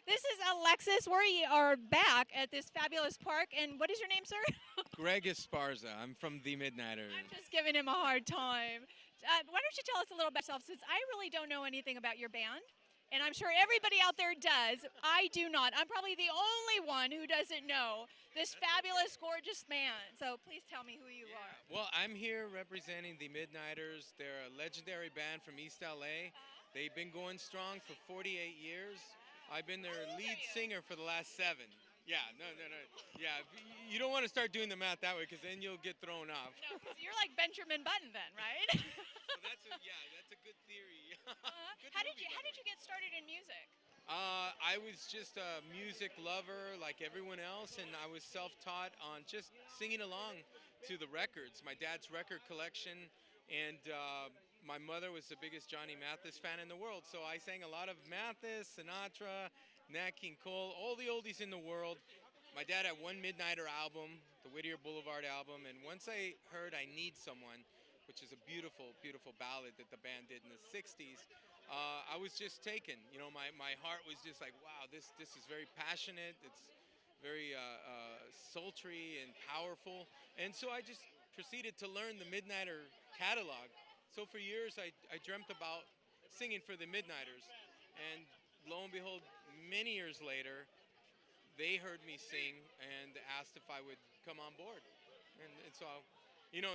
This is Alexis. We are back at this fabulous park. And what is your name, sir? Greg Esparza. I'm from the Midniters. I'm just giving him a hard time. Why don't you tell us a little about yourself, since I really don't know anything about your band, and I'm sure everybody out there does. I do not. I'm probably the only one who doesn't know this fabulous, gorgeous man. So please tell me who you are. Well, I'm here representing the Midniters. They're a legendary band from East LA. They've been going strong for 48 years. I've been their lead singer for the last 7. Yeah, no. Yeah, you don't want to start doing the math that way because then you'll get thrown off. No, 'cause you're like Benjamin Button then, right? So that's a good theory. Good How did movie, you by How the did way. you get started in music? I was just a music lover like everyone else, and I was self-taught on just singing along to the records. My dad's record collection, and my mother was the biggest Johnny Mathis fan in the world, so I sang a lot of Mathis, Sinatra, Nat King Cole, all the oldies in the world. My dad had one Midnighter album, the Whittier Boulevard album, and once I heard I Need Someone, which is a beautiful, beautiful ballad that the band did in the 60s, I was just taken. You know, my heart was just like, wow, this is very passionate. It's very sultry and powerful. And so I just proceeded to learn the Midnighter catalog. So for years, I dreamt about singing for the Midnighters. And lo and behold, many years later, they heard me sing and asked if I would come on board. And so,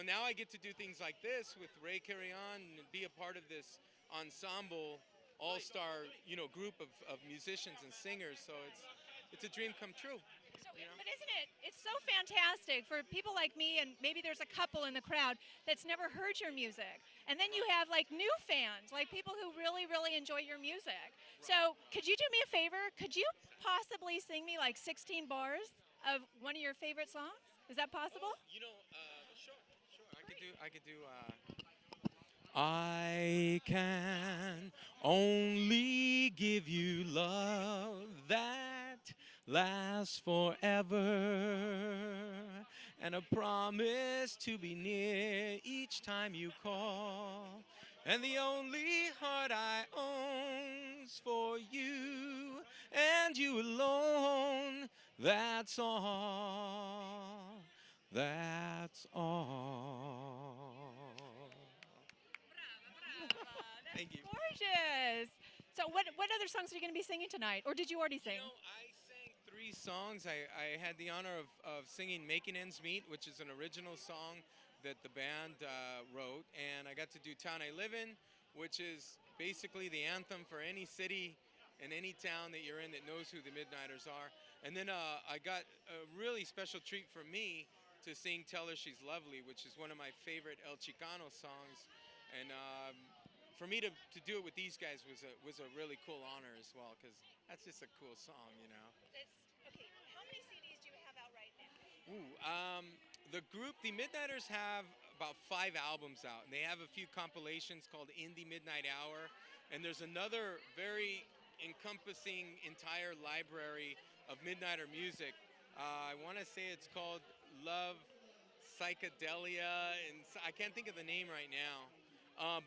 now I get to do things like this with Ray Carry On and be a part of this ensemble, all-star, group of musicians and singers. So it's a dream come true. So, but isn't it? It's so fantastic for people like me, and maybe there's a couple in the crowd that's never heard your music, and then you have like new fans, like people who really, really enjoy your music. So, could you do me a favor? Could you possibly sing me like 16 bars of one of your favorite songs? Is that possible? Sure, sure. I could do. I can only give you love that lasts forever, and a promise to be near each time you call. And the only heart I own's for you and you alone. That's all. That's all. Thank That's you. gorgeous. So, what other songs are you going to be singing tonight, or did you already sing? I sang 3 songs. I had the honor of singing Making Ends Meet, which is an original song that the band wrote. And I got to do Town I Live In, which is basically the anthem for any city and any town that you're in that knows who the Midnighters are. And then I got a really special treat for me to sing Tell Her She's Lovely, which is one of my favorite El Chicano songs. And for me to do it with these guys was a really cool honor as well, because that's just a cool song. Okay. How many CDs do you have out right now? The group, the Midnighters, have about 5 albums out, and they have a few compilations called Indie Midnight Hour, and there's another very encompassing entire library of Midnighter music. I want to say it's called Love Psychedelia, and I can't think of the name right now.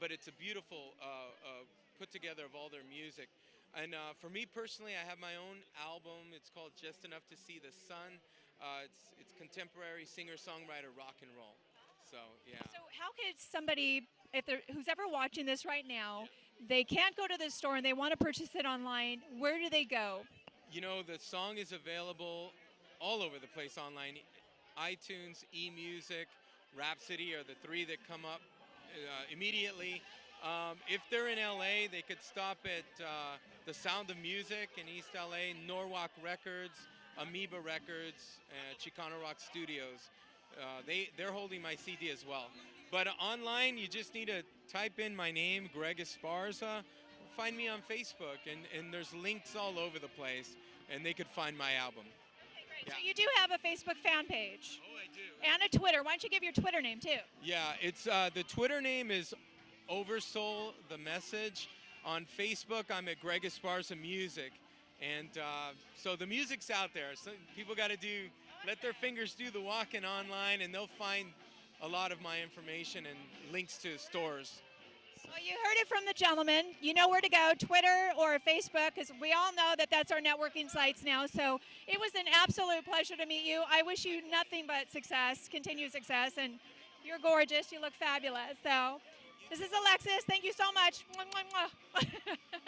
But it's a beautiful put together of all their music. And for me personally, I have my own album. It's called Just Enough to See the Sun. It's contemporary singer-songwriter rock and roll. So yeah. So, how could somebody, who's ever watching this right now, they can't go to the store and they want to purchase it online? Where do they go? The song is available all over the place online. iTunes, eMusic, Rhapsody are the 3 that come up immediately. If they're in LA, they could stop at The Sound of Music in East LA, Norwalk Records, Amoeba Records, Chicano Rock Studios. They're holding my CD as well. But online, you just need to type in my name, Greg Esparza. Find me on Facebook, and there's links all over the place, and they could find my album. Okay, great. Yeah. So, you do have a Facebook fan page Oh, I do. and a Twitter. Why don't you give your Twitter name too? Yeah, it's the Twitter name is Oversoul the Message. On Facebook, I'm at Greg Esparza Music, and so the music's out there. So people got to let their fingers do the walking online, and they'll find a lot of my information and links to stores. So. Well, you heard it from the gentleman. You know where to go, Twitter or Facebook, because we all know that that's our networking sites now. So it was an absolute pleasure to meet you. I wish you nothing but success, continued success, and you're gorgeous. You look fabulous. So this is Alexis. Thank you so much. Mwah, mwah, mwah.